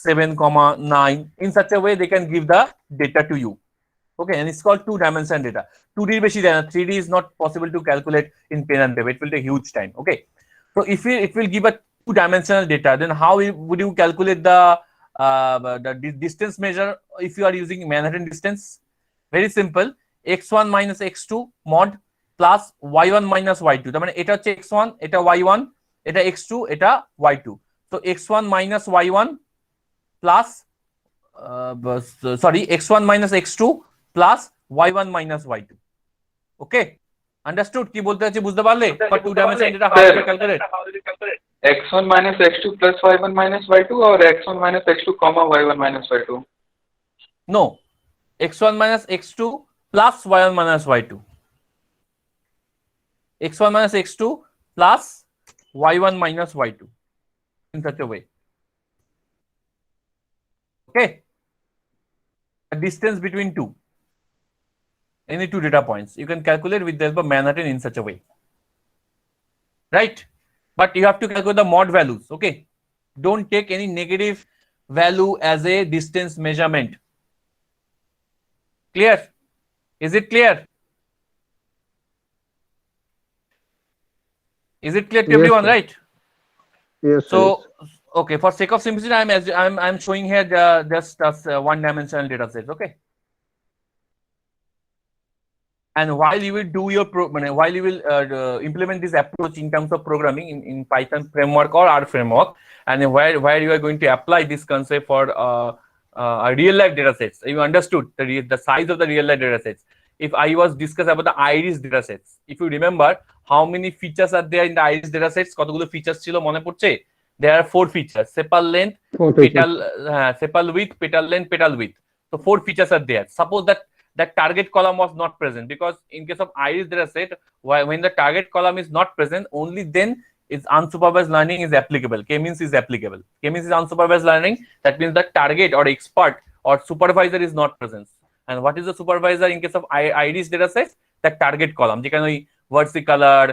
7,9. In such a way they can give the data to you. Okay, and it's called two-dimensional data. 2D বেশি দেয় না, 3D is not possible to calculate in pen and paper. It will take huge time. Okay, so if it will give a two-dimensional data, then how would you calculate the distance measure if you are using Manhattan distance? Very simple. x1 minus x2 mod plus y1 minus y2. তার মানে এটা হচ্ছে x1, এটা y1, এটা x2, এটা y2. So x1 minus y1 plus x1 minus x2 plus y1 minus y2. Okay, understood? কি বলতে চাচ্ছি বুঝতে পারলে? For two dimensional data how to calculate? x1 minus x2 plus y1 minus y2 or x1 minus x2 comma y1 minus y2? No, x1 minus x2 plus y1 minus y2. x1 minus x2 plus y1 minus y2 in such a way. Okay, a distance between any two data points you can calculate with the help of Manhattan in such a way, right? But you have to calculate the mod values. Okay, don't take any negative value as a distance measurement. Clear? Is it clear? Is it clear to Yes, everyone, sir. right? Yes, sir. So okay, for sake of simplicity I'm showing here just as one dimensional data set. Okay, and while you will do your while you will implement this approach in terms of programming in Python framework or R framework, and where you are going to apply this concept for real life data sets, you understood the size of the real life data sets. If I was discussing about the iris data sets, if you remember how many features are there in the iris data sets, কতগুলো features ছিল মনে পড়ছে? There are 4 features: sepal length, petal sepal width, petal length, petal width. So 4 features are there. Suppose that target column was not present, because in case of iris data set, when the target column is not present, only then is unsupervised learning is applicable. K-means is applicable. K-means is unsupervised learning. That means the target or expert or supervisor is not present. And what is the supervisor in case of iris data set? The target column. যেখানে ওই versicolor,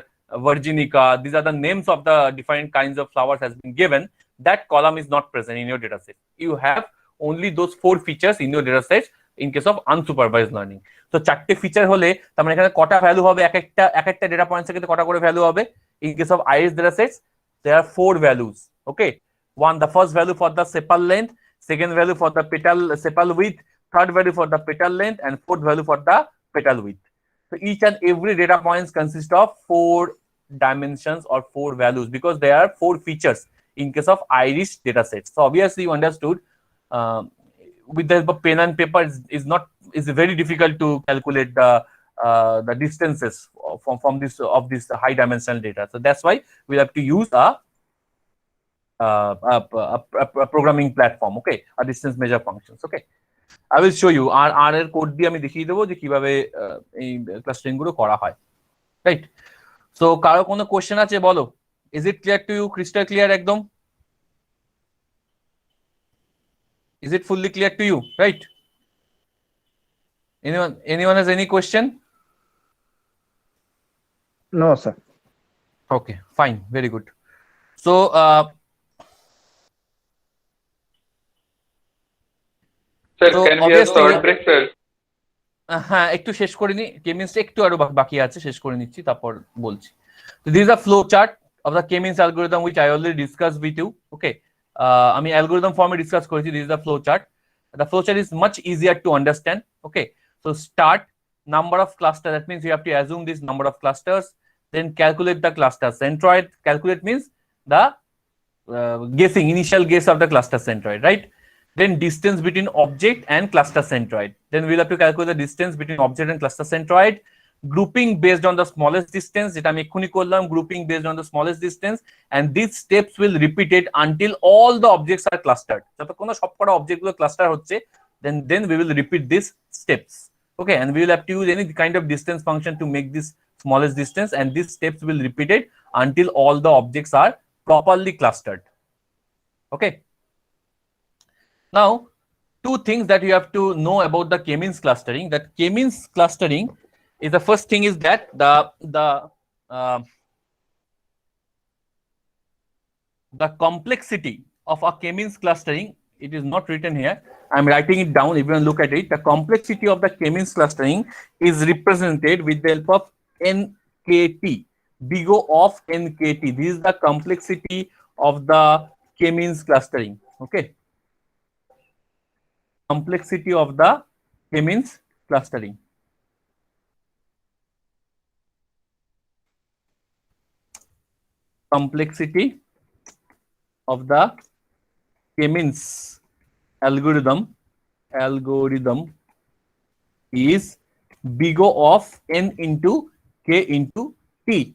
virginica, these are the names of the different kinds of flowers has been given. That column is not present in your data set. You have only those 4 features in your data set in case of unsupervised learning. So 4টে feature হলে তার মানে এখানে কটা value হবে, এক একটা data points থেকে কটা করে ভ্যালু হবে? In case of iris data sets there are 4 values. Okay, the first value for the sepal length, second value for the petal sepal width, third value for the petal length, and fourth value for the petal width. So each and every data points consist of 4 dimensions or 4 values, because there are 4 features in case of iris data sets. So obviously you understood with the help of pen and paper is very difficult to calculate the distances from this high dimensional data. So that's why we have to use a programming platform. Okay, a distance measure functions. Okay, I will show you R এর code দিয়ে আমি দেখিয়ে দেবো যে কিভাবে এই clustering গুলো করা হয়, রাইট? সো কারো কোনো কোশ্চেন আছে বলো? Is it clear to you? Crystal clear একদম? Is it fully clear to you, right? Anyone has any question? No, sir. Okay, fine, very good. So Sir, So, can we have obviously- short break, sir? হ্যাঁ, একটু শেষ করে নি, K-means একটু আরো বাকি আছে, শেষ করে নিচ্ছি তারপর বলছি। So this is a flow chart of the K-means algorithm which I already discussed with you. Okay, আমি algorithm form discuss করেছি. This is the flow chart. The flow chart is much easier to understand. Okay, so start number of cluster, that means you have to assume this number of clusters, then calculate the cluster centroid. Calculate means the guessing, initial guess of the cluster centroid, right? Then distance between object and cluster centroid. Then we'll have to calculate the distance between object and cluster centroid. Grouping based on the smallest distance, যেটা আমি এক্ষুনি করলাম, grouping based on the smallest distance, and these steps will repeat it until all the objects are clustered. যতক্ষণ সবকটা object গুলো cluster হচ্ছে, then we will repeat these steps. Okay, and we will have to use any kind of distance function to make this smallest distance, and these steps will be repeated until all the objects are properly clustered. Okay. Now, two things that you have to know about the K-means clustering. That K-means clustering is, the first thing is that the complexity of a K-means clustering, it is not written here. I'm writing it down. If you look at it, the complexity of the K-means clustering is represented with the help of NKT, big O of NKT. This is the complexity of the K-means clustering. Okay. Complexity of the K-means clustering. Complexity of the K-means algorithm is big O of n into k into t.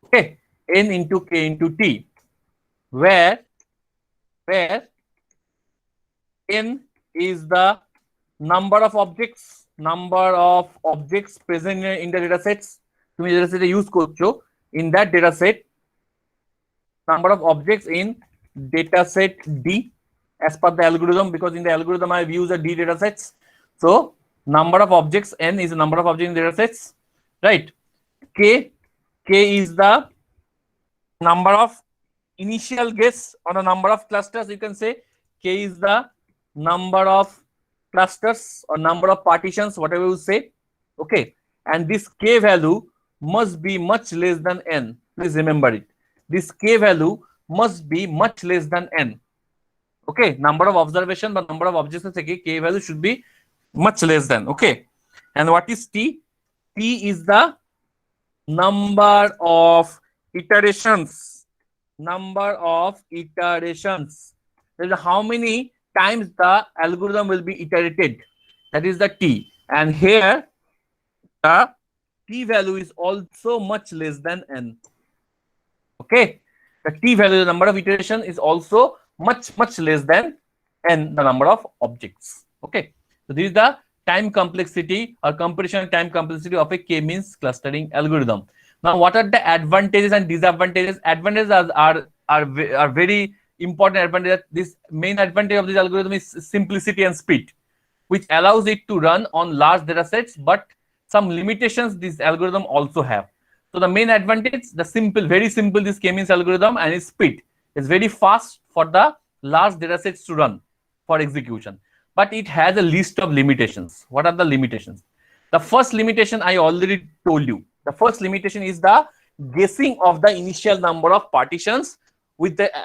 Okay, n into k into t, where n is the number of objects present in the data sets. তুমি data set use করছো, in that data set, number of objects in data set D as per the algorithm, because in the algorithm I have used a D data sets. So number of objects n is the number of objects in data sets, right? K is the number of initial guess on a number of clusters. You can say K is the number of clusters or number of partitions, whatever you say. Okay, and this K value must be much less than n. Please remember it. This K value must be much less than n. Okay, number of observation but number of objects K value should be much less than. Okay, and what is T? T is the number of iterations. Number of iterations. That is how many times the algorithm will be iterated. That is the T. And here the T value is also much less than n. Okay, the T value, the number of iteration, is also much less than n, the number of objects. Okay, so this is the time complexity or computation time complexity of a K-means clustering algorithm. Now, what are the advantages and disadvantages? Advantages are very important advantages. This main advantage of this algorithm is simplicity and speed, which allows it to run on large data sets, but some limitations this algorithm also have. So the main advantage, the simple, very simple, this K-means algorithm, and its speed is very fast for the large data sets to run for execution. But it has a list of limitations. What are the limitations? The first limitation I already told you. The first limitation is the guessing of the initial number of partitions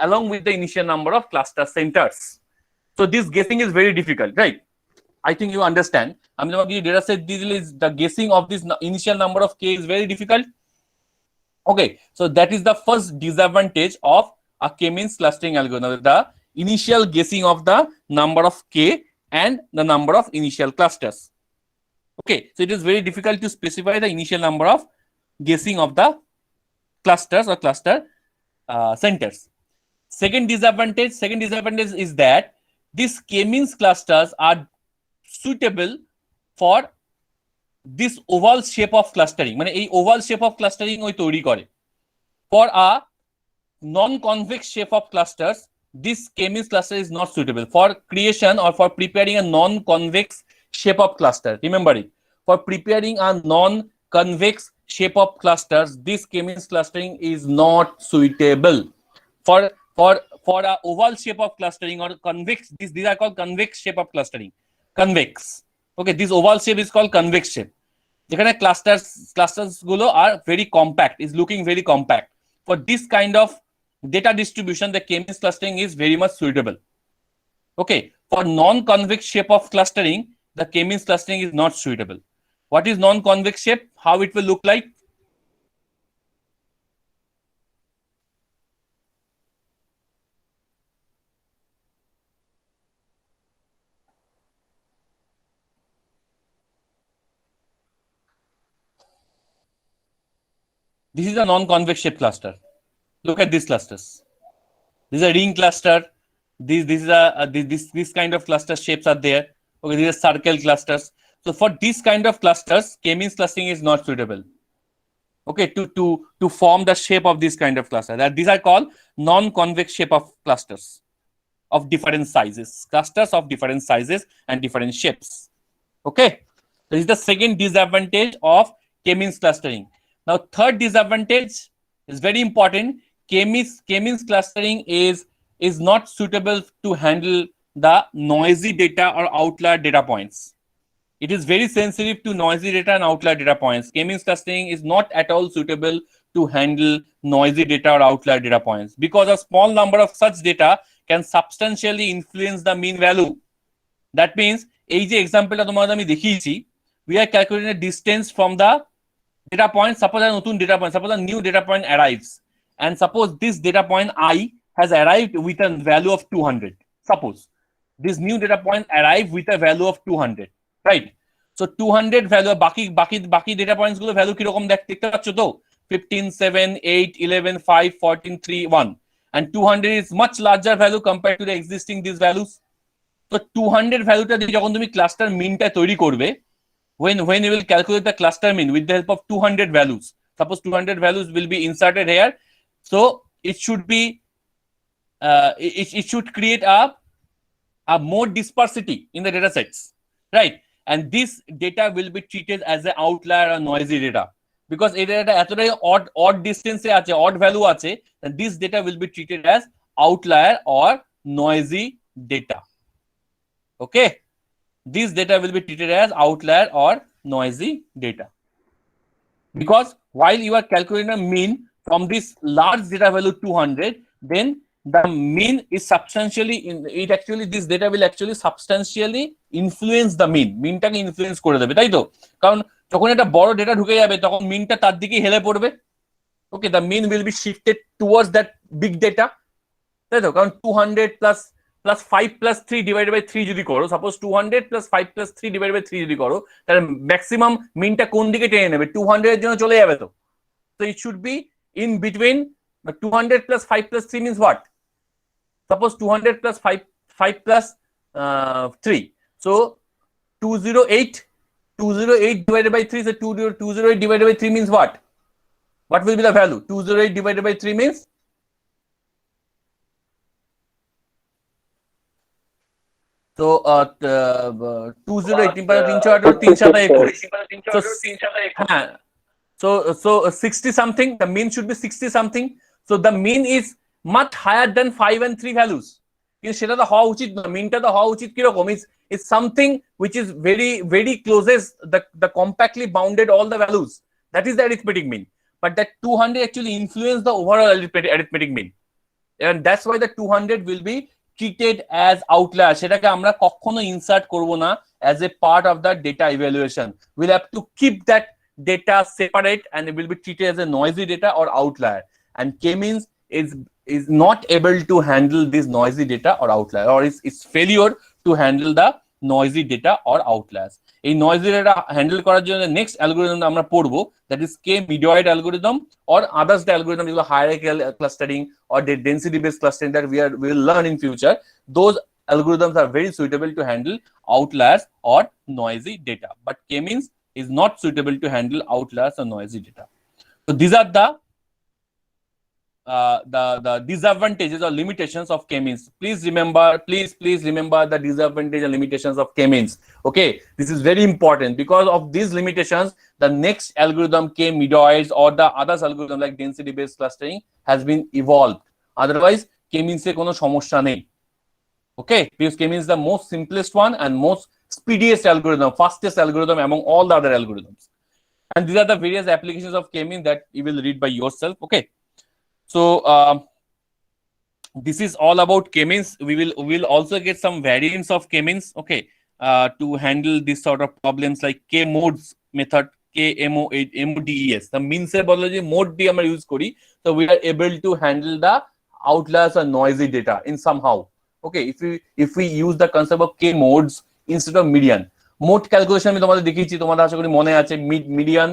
along with the initial number of cluster centers. So this guessing is very difficult, right? I think you understand. I mean, the data set is the guessing of this initial number of K is very difficult. Okay, so that is the first disadvantage of a K-means clustering algorithm, the initial guessing of the number of K and the number of initial clusters. Okay, so it is very difficult to specify the initial number of guessing of the clusters or cluster centers. Second disadvantage is that these K-means clusters are suitable for this oval shape of clustering. মানে এই oval shape of clustering ওই তৈরি করে. For a non-convex shape of clusters, this K-means cluster is not suitable for creation or for preparing a non-convex shape of cluster. Remember it. For preparing a non-convex shape of clusters, this K-means clustering is not suitable. For a oval shape of clustering or convex, these are called convex shape of clustering. Convex. Okay, this oval shape is called convex shape. যেখানে clusters গুলো are very compact, is looking very compact. For this kind of data distribution, the K-means clustering is very much suitable. Okay, for non-convex shape of clustering, the K-means clustering is not suitable. What is non-convex shape? How it will look like? This is a non-convex shape cluster. Look at these clusters. This is a ring cluster. This kind of cluster shapes are there. Okay, these are circle clusters. So for this kind of clusters, K-means clustering is not suitable. Okay, to form the shape of this kind of cluster. That these are called non-convex shape of clusters of different sizes, clusters of different sizes and different shapes. Okay, this is the second disadvantage of K-means clustering. Now, third disadvantage is very important. K-means clustering is not suitable to handle the noisy data or outlier data points. It is very sensitive to noisy data and outlier data points. K-means clustering is not at all suitable to handle noisy data or outlier data points because a small number of such data can substantially influence the mean value. That means, এই যে এক্সাম্পলটা তোমাদের আমি দেখিয়েছি, we are calculating a distance from the data point. Suppose a নতুন data point, suppose a new data point arrives, and suppose this data point I has arrived with a value of 200. Suppose this new data point arrived with a value of 200, right? So 200 value, বাকি data points গুলো value কিরকম দেখতে পাচ্ছ তো? 15, 7, 8, 11, 5, 14, 3, 1. And 200 is much larger value compared to the existing these values. So 200 valueটা দিয়ে যখন তুমি cluster মিনটা তৈরি করবে, when you will calculate the cluster mean with the help of 200 values, suppose 200 values will be inserted here, so it should be it should create a more dispersity in the data sets, right? And this data will be treated as an outlier or noisy data because এই data এতটাই odd distance এ আছে, odd value আছে, and this data will be treated as outlier or noisy data. Okay, this data will be treated as outlier or noisy data because while you are calculating a mean from this large data value 200, then the mean is substantially this data will actually substantially influence the meanটাকে influence করে দেবে, তাই তো? কারণ যখন একটা বড় data ঢুকে যাবে তখন মিনটা তার দিকেই হেলে পড়বে। Okay, the mean will be shifted towards that big data, তাই তো? কারণ 200 plus 5 plus 3 divided by 3 যদি করো, suppose 200 plus 5 plus 3 divided by 3 যদি করো, তাহলে ম্যাক্সিমাম মিনটা কোন দিকে টেনে নেবে? 200 এর জন্য চলে যাবে তো। So it should be in between. 200 plus 5 plus 3 means what? Suppose 200 plus 5 plus 3. So 208 divided by 3 is 208 divided by 3 means what? What will be the value? 208 divided by 3 means so 208 so 60 something, the mean should be 60 something. So the mean is much higher than 5 and 3 values. কিন্তু সেটা তো হওয়া উচিত না, মিনটা তো হওয়া উচিত কিরকম? Is something which is very closest, the compactly bounded all the values. That is the arithmetic mean. But that 200 actually influence the overall arithmetic mean, and that's why the 200 will be treated as outlier. সেটাকে আমরা কখনো insert করব না as a part of the data evaluation. We'll have to keep that data separate and it will be treated as a noisy data or outlier. And K-means is not able to handle this noisy data or outlier, or its failure to handle the noisy data or outliers. এই noisy data handle করার জন্য next algorithm আমরা পড়বো, that is K-medoid algorithm or others the algorithm is hierarchical clustering or the density based clustering that we will learn in future. Those algorithms are very suitable to handle outliers or noisy data, but K-means is not suitable to handle outliers or noisy data. So these are the disadvantages or limitations of K-means. Please remember the disadvantages and limitations of K-means. Okay, this is very important. Because of these limitations, the next algorithm K-medoids or the others algorithm like density based clustering has been evolved. Otherwise K-means e kono সমস্যা নেই. Okay, because K-means is the most simplest one and most speediest algorithm, fastest algorithm among all the other algorithms. And these are the various applications of K-means that you will read by yourself. Okay, so this is all about K-means. We will also get some variants of K-means, okay, to handle this sort of problems like K-modes method, K-MODES. The means এর বদলে যে mode দিয়ে আমরা use করি, so we are able to handle the outliers or noisy data in somehow. Okay, if we use the concept of K-modes instead of median. Mode calculation আমি তোমাদের দেখিয়েছি, তোমাদের আশা করি মনে আছে, median,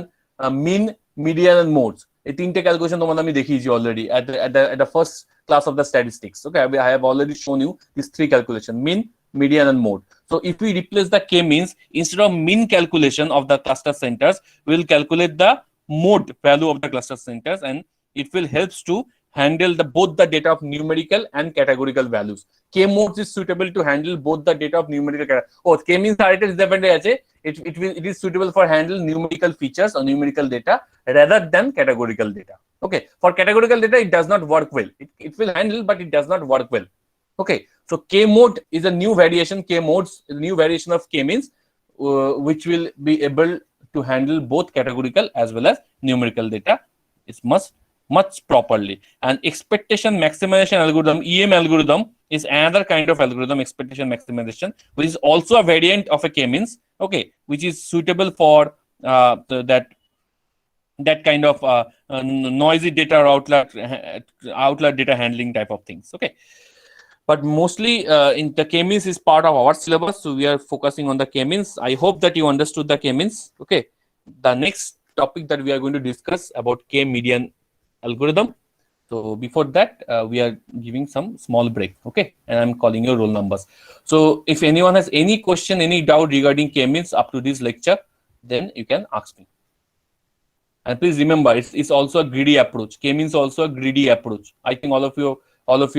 mean, median and modes. এই তিনটে calculation তোমাদের আমি দেখিয়েছি already at the first class of the statistics. Okay, I have already shown you these three calculation: mean, median, and mode. So if we replace the k-means, instead of mean calculation of the cluster centers, we will calculate the mode value of the cluster centers, and it will helps to handle both the data of numerical and categorical values. K-modes is suitable to handle both the data of numerical. K-means it is suitable for handle numerical features or numerical data rather than categorical data. Okay, for categorical data it does not work well. It will handle, but it does not work well. Okay, so k-mode is a new variation. K-modes is a new variation of k-means, which will be able to handle both categorical as well as numerical data. It's much properly. And expectation maximization algorithm, EM algorithm, is another kind of algorithm, expectation maximization, which is also a variant of a k-means. Okay, which is suitable for that kind of noisy data or outlier data handling type of things. Okay, but mostly in the k-means is part of our syllabus, so we are focusing on the k-means. I hope that you understood the k-means. Okay, the next topic that we are going to discuss about k-median algorithm. So before that, we are giving some small break. Okay, and I'm calling your roll numbers. So if anyone has any question, any doubt regarding k-means up to this lecture, then you can ask me. And please remember, it's also a greedy approach. K-means also a greedy approach. I think all of you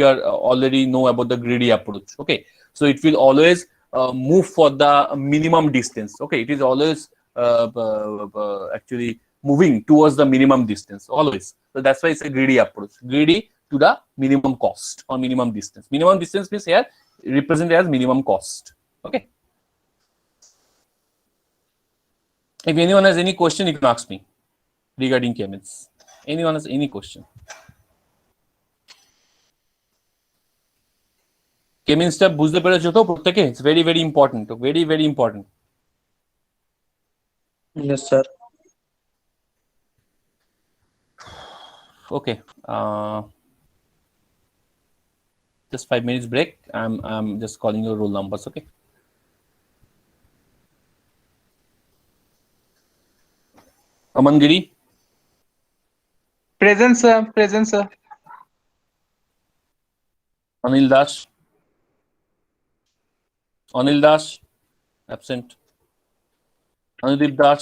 are already know about the greedy approach. Okay, so it will always move for the minimum distance. Okay, it is always actually moving towards the minimum distance always. So that's why it's a greedy approach. Greedy to the minimum cost or minimum distance. Minimum distance is here represented as minimum cost. Okay. If anyone has any question, you can ask me regarding k-means. Anyone has any question? k-means টা বুঝতে পেরেছো তো প্রত্যেকে? It's very very important. Very important. Yes, sir. Okay. Just 5 minutes break. I'm just calling your roll numbers. Okay. Amangiri. Present, sir. Present, sir. Anil Das. Anil Das. Absent. Anudeep Das.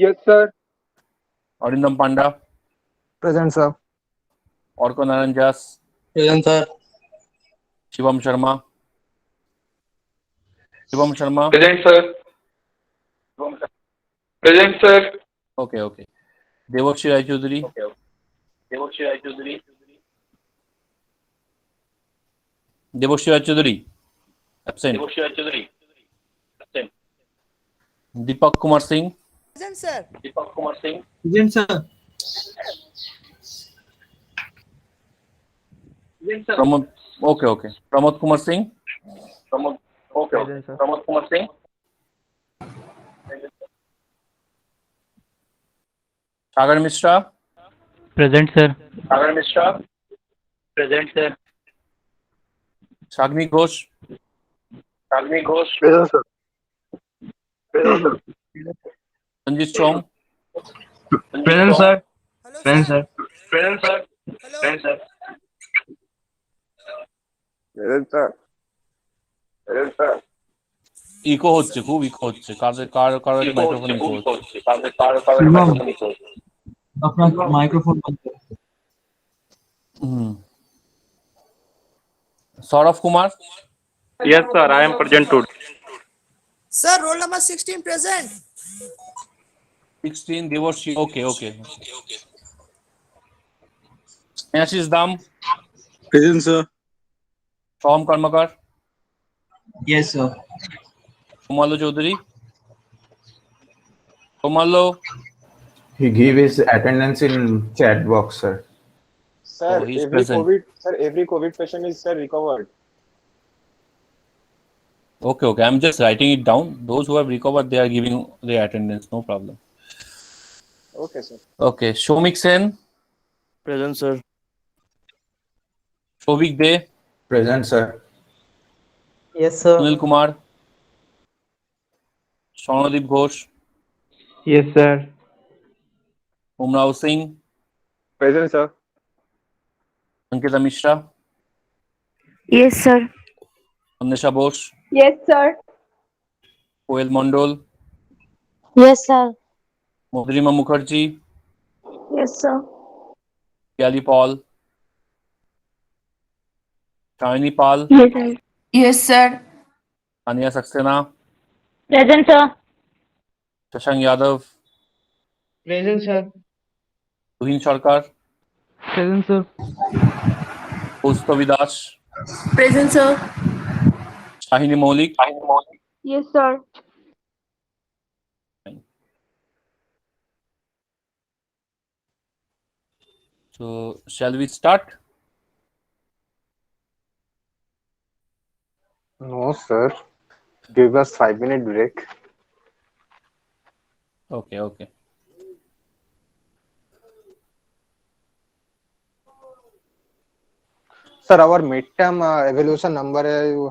Yes, sir. Arindam Panda. Present, sir. Orko Naranjas. Present, sir. Shivam Sharma. Shivam Sharma. Present, sir. Present, sir. Okay, okay. Devoshi Rai Chaudhary. Devoshi Rai Chaudhary. Absent. Deepak Kumar Singh. Present, sir. Present, sir. Pramod. Okay, okay. Pramod Kumar Singh. Present, sir. Sagar Mishra. Present, sir. Present, sir. Shagni Ghosh. Present, sir. Sanjit Chom. Present, sir. Hello, Present, sir. sir. Present, sir. Hello. Present, sir. Present, sir. Present, sir. Eco হচ্ছে, খুব eco হচ্ছে। কার microphone eco হচ্ছে। আপনার microphone বন্ধ করুন। Saurav Kumar. Yes, sir. I am present too. Sir, roll number 16 present. 16 Devoshi. Okay, okay. Ashish Dam. Present, sir. Shom Karmakar. Yes, sir. Komalo Chaudhary. Komalo. He gave his attendance in chat box, sir. Sir, Oh, he's present. every COVID patient is recovered. Okay, okay. I'm just writing it down. Those who have recovered, they are giving their attendance. No problem. Okay, sir. Okay. Shomik Sen. Present, sir. Shovik De. Present, sir. Yes, sir. Sunil Kumar. Shaunadeep Ghosh. Yes, sir. Umrao Singh. Present, sir. Ankita Mishra. Yes, sir. Amnesha Bose. Yes, sir. Koel Mondol, Yes, sir. Madhurima Mukherjee, Yes, sir. Kelly Paul, Shiny Pal, Yes, sir. Yes, sir. Tanya Saxena, Present, sir. Shashank Yadav, Present, sir. Tuhin Sarkar, Present, sir. Kaustavi Das, Present, sir. Shahini Maulik. Yes, sir. So, shall we start? No, sir. Give us 5 minute break. Okay, okay. Sir, our midterm evaluation number you